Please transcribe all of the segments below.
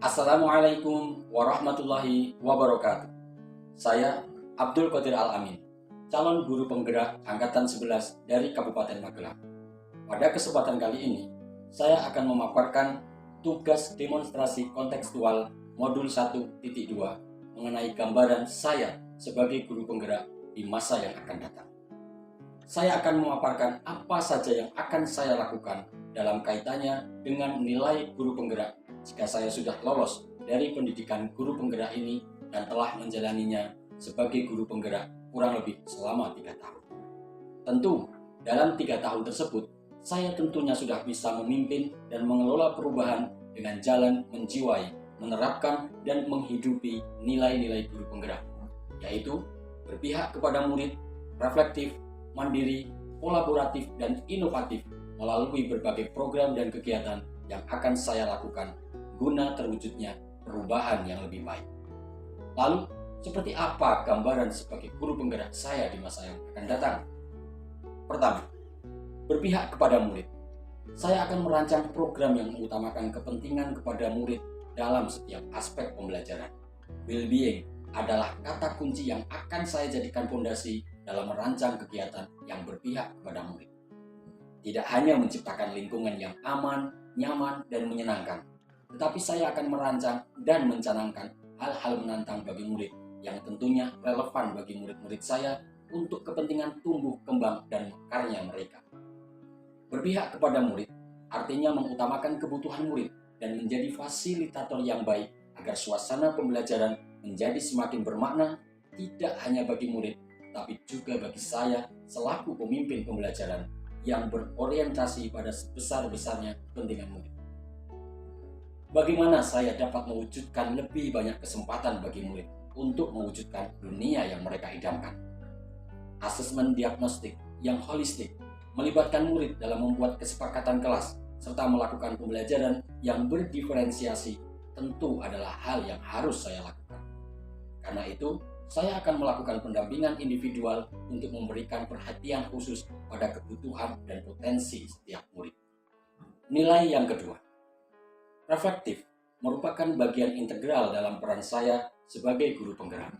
Assalamualaikum warahmatullahi wabarakatuh. Saya Abdul Qadir Al-Amin, calon guru penggerak Angkatan 11 dari Kabupaten Magelang. Pada kesempatan kali ini, saya akan memaparkan tugas demonstrasi kontekstual modul 1.2 mengenai gambaran saya sebagai guru penggerak di masa yang akan datang. Saya akan memaparkan apa saja yang akan saya lakukan dalam kaitannya dengan nilai guru penggerak jika saya sudah lolos dari pendidikan guru penggerak ini dan telah menjalaninya sebagai guru penggerak kurang lebih selama 3 tahun. Tentu, dalam 3 tahun tersebut, saya tentunya sudah bisa memimpin dan mengelola perubahan dengan jalan menjiwai, menerapkan dan menghidupi nilai-nilai guru penggerak, yaitu berpihak kepada murid, reflektif, mandiri, kolaboratif, dan inovatif melalui berbagai program dan kegiatan yang akan saya lakukan guna terwujudnya perubahan yang lebih baik. Lalu, seperti apa gambaran sebagai guru penggerak saya di masa yang akan datang? Pertama, berpihak kepada murid. Saya akan merancang program yang mengutamakan kepentingan kepada murid dalam setiap aspek pembelajaran. Well-being adalah kata kunci yang akan saya jadikan fondasi dalam merancang kegiatan yang berpihak kepada murid. Tidak hanya menciptakan lingkungan yang aman, nyaman, dan menyenangkan, tetapi saya akan merancang dan mencanangkan hal-hal menantang bagi murid yang tentunya relevan bagi murid-murid saya untuk kepentingan tumbuh kembang dan mekarnya mereka. Berpihak kepada murid artinya mengutamakan kebutuhan murid dan menjadi fasilitator yang baik agar suasana pembelajaran menjadi semakin bermakna tidak hanya bagi murid, tapi juga bagi saya selaku pemimpin pembelajaran yang berorientasi pada sebesar-besarnya kepentingan murid. Bagaimana saya dapat mewujudkan lebih banyak kesempatan bagi murid untuk mewujudkan dunia yang mereka idamkan? Asesmen diagnostik yang holistik melibatkan murid dalam membuat kesepakatan kelas serta melakukan pembelajaran yang berdiferensiasi tentu adalah hal yang harus saya lakukan. Karena itu, saya akan melakukan pendampingan individual untuk memberikan perhatian khusus pada kebutuhan dan potensi setiap murid. Nilai yang kedua, reflektif merupakan bagian integral dalam peran saya sebagai guru penggerak.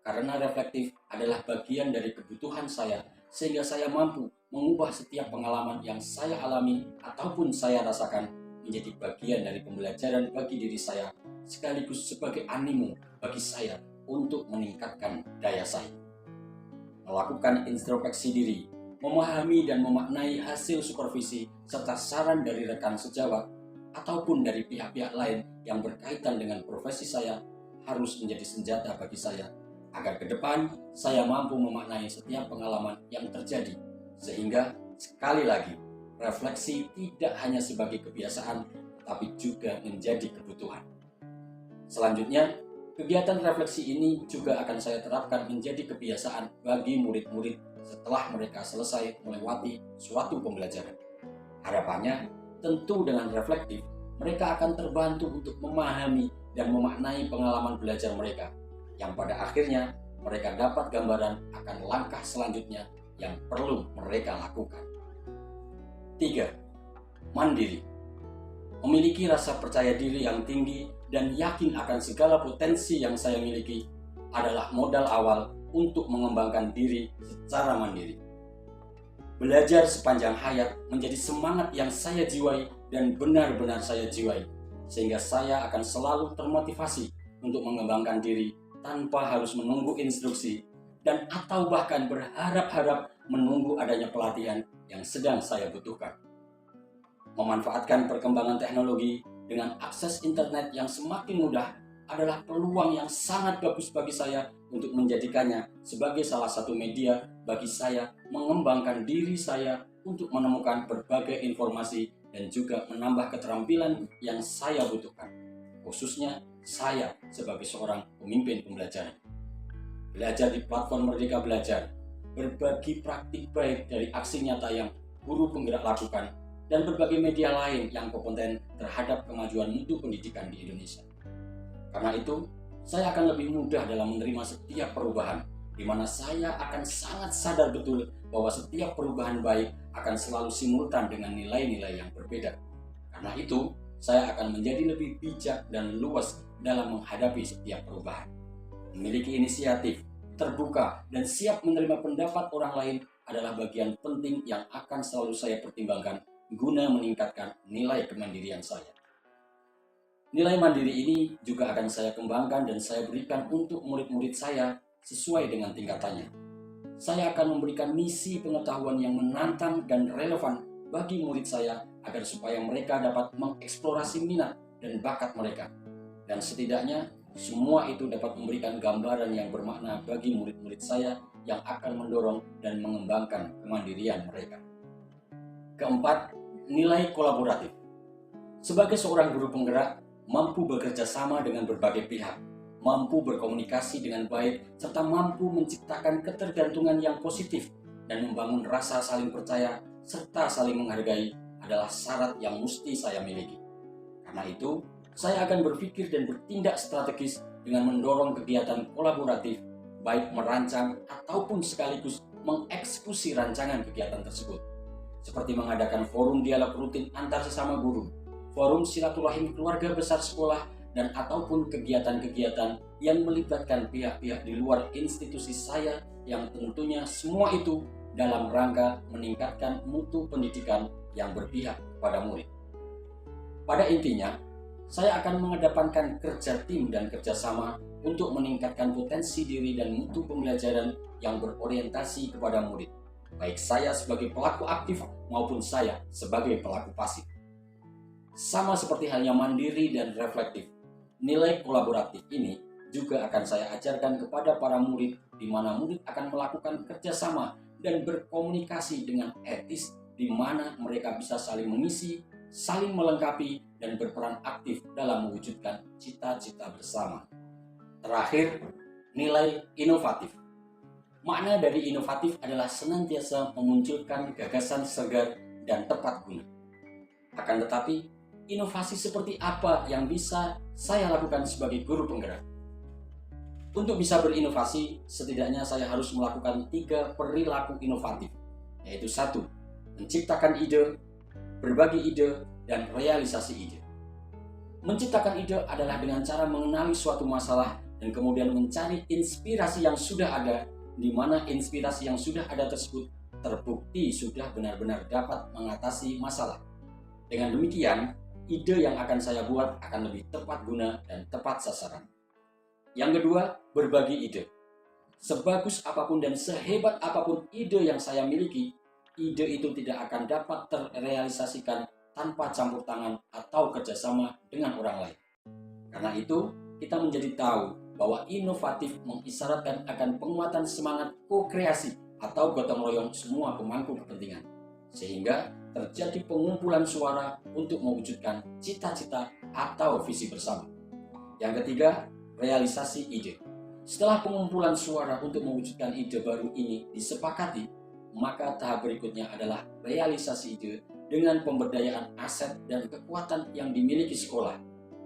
Karena reflektif adalah bagian dari kebutuhan saya, sehingga saya mampu mengubah setiap pengalaman yang saya alami ataupun saya rasakan menjadi bagian dari pembelajaran bagi diri saya, sekaligus sebagai animo bagi saya untuk meningkatkan daya saing. Melakukan introspeksi diri, memahami dan memaknai hasil supervisi serta saran dari rekan sejawat ataupun dari pihak-pihak lain yang berkaitan dengan profesi saya harus menjadi senjata bagi saya agar ke depan saya mampu memaknai setiap pengalaman yang terjadi, sehingga sekali lagi refleksi tidak hanya sebagai kebiasaan tapi juga menjadi kebutuhan. Selanjutnya, kegiatan refleksi ini juga akan saya terapkan menjadi kebiasaan bagi murid-murid setelah mereka selesai melewati suatu pembelajaran. Harapannya, tentu dengan reflektif, mereka akan terbantu untuk memahami dan memaknai pengalaman belajar mereka, yang pada akhirnya mereka dapat gambaran akan langkah selanjutnya yang perlu mereka lakukan. 3. Mandiri. Memiliki rasa percaya diri yang tinggi dan yakin akan segala potensi yang saya miliki adalah modal awal untuk mengembangkan diri secara mandiri. Belajar sepanjang hayat menjadi semangat yang saya jiwai dan benar-benar saya jiwai, sehingga saya akan selalu termotivasi untuk mengembangkan diri tanpa harus menunggu instruksi dan atau bahkan berharap-harap menunggu adanya pelatihan yang sedang saya butuhkan. Memanfaatkan perkembangan teknologi dengan akses internet yang semakin mudah adalah peluang yang sangat bagus bagi saya untuk menjadikannya sebagai salah satu media bagi saya mengembangkan diri saya untuk menemukan berbagai informasi dan juga menambah keterampilan yang saya butuhkan, khususnya saya sebagai seorang pemimpin pembelajaran. Belajar di platform Merdeka Belajar, berbagi praktik baik dari aksi nyata yang guru penggerak lakukan, dan berbagai media lain yang kompeten terhadap kemajuan mutu pendidikan di Indonesia. Karena itu, saya akan lebih mudah dalam menerima setiap perubahan, di mana saya akan sangat sadar betul bahwa setiap perubahan baik akan selalu simultan dengan nilai-nilai yang berbeda. Karena itu, saya akan menjadi lebih bijak dan luas dalam menghadapi setiap perubahan. Memiliki inisiatif, terbuka, dan siap menerima pendapat orang lain adalah bagian penting yang akan selalu saya pertimbangkan guna meningkatkan nilai kemandirian saya. Nilai mandiri ini juga akan saya kembangkan dan saya berikan untuk murid-murid saya sesuai dengan tingkatannya. Saya akan memberikan misi pengetahuan yang menantang dan relevan bagi murid saya agar supaya mereka dapat mengeksplorasi minat dan bakat mereka. Dan setidaknya semua itu dapat memberikan gambaran yang bermakna bagi murid-murid saya yang akan mendorong dan mengembangkan kemandirian mereka. Keempat, nilai kolaboratif. Sebagai seorang guru penggerak, mampu bekerja sama dengan berbagai pihak, mampu berkomunikasi dengan baik, serta mampu menciptakan ketergantungan yang positif dan membangun rasa saling percaya serta saling menghargai adalah syarat yang mesti saya miliki. Karena itu, saya akan berpikir dan bertindak strategis dengan mendorong kegiatan kolaboratif, baik merancang ataupun sekaligus mengeksekusi rancangan kegiatan tersebut. Seperti mengadakan forum dialog rutin antar sesama guru, forum silaturahim keluarga besar sekolah, dan ataupun kegiatan-kegiatan yang melibatkan pihak-pihak di luar institusi saya yang tentunya semua itu dalam rangka meningkatkan mutu pendidikan yang berpihak kepada murid. Pada intinya, saya akan mengedepankan kerja tim dan kerjasama untuk meningkatkan potensi diri dan mutu pembelajaran yang berorientasi kepada murid, baik saya sebagai pelaku aktif maupun saya sebagai pelaku pasif. Sama seperti halnya mandiri dan reflektif, nilai kolaboratif ini juga akan saya ajarkan kepada para murid, di mana murid akan melakukan kerjasama dan berkomunikasi dengan etis, di mana mereka bisa saling mengisi, saling melengkapi, dan berperan aktif dalam mewujudkan cita-cita bersama. Terakhir, nilai inovatif. Makna dari inovatif adalah senantiasa memunculkan gagasan segar dan tepat guna. Akan tetapi, inovasi seperti apa yang bisa saya lakukan sebagai guru penggerak? Untuk bisa berinovasi, setidaknya saya harus melakukan 3 perilaku inovatif, yaitu 1. Menciptakan ide, berbagi ide, dan realisasi ide. Menciptakan ide adalah dengan cara mengenali suatu masalah dan kemudian mencari inspirasi yang sudah ada, di mana inspirasi yang sudah ada tersebut terbukti sudah benar-benar dapat mengatasi masalah. Dengan demikian, ide yang akan saya buat akan lebih tepat guna dan tepat sasaran. Yang kedua, berbagi ide. Sebagus apapun dan sehebat apapun ide yang saya miliki, ide itu tidak akan dapat terrealisasikan tanpa campur tangan atau kerjasama dengan orang lain. Karena itu, kita menjadi tahu bahwa inovatif mengisyaratkan akan penguatan semangat ko-kreasi atau gotong royong semua pemangku kepentingan, sehingga terjadi pengumpulan suara untuk mewujudkan cita-cita atau visi bersama. Yang ketiga, realisasi ide. Setelah pengumpulan suara untuk mewujudkan ide baru ini disepakati, maka tahap berikutnya adalah realisasi ide dengan pemberdayaan aset dan kekuatan yang dimiliki sekolah,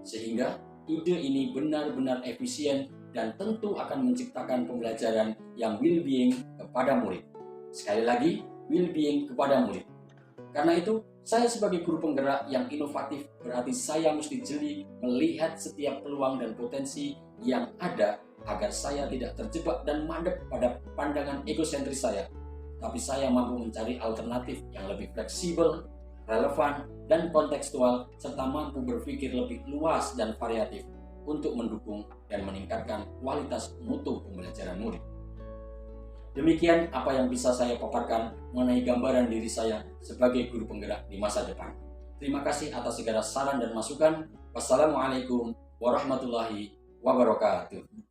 sehingga ide ini benar-benar efisien dan tentu akan menciptakan pembelajaran yang well-being kepada murid. Sekali lagi, well-being kepada murid. Karena itu, saya sebagai guru penggerak yang inovatif berarti saya mesti jeli melihat setiap peluang dan potensi yang ada agar saya tidak terjebak dan mandek pada pandangan egosentris saya, tapi saya mampu mencari alternatif yang lebih fleksibel, relevan, dan kontekstual, serta mampu berpikir lebih luas dan variatif untuk mendukung dan meningkatkan kualitas mutu pembelajaran murid. Demikian apa yang bisa saya paparkan mengenai gambaran diri saya sebagai guru penggerak di masa depan. Terima kasih atas segala saran dan masukan. Wassalamualaikum warahmatullahi wabarakatuh.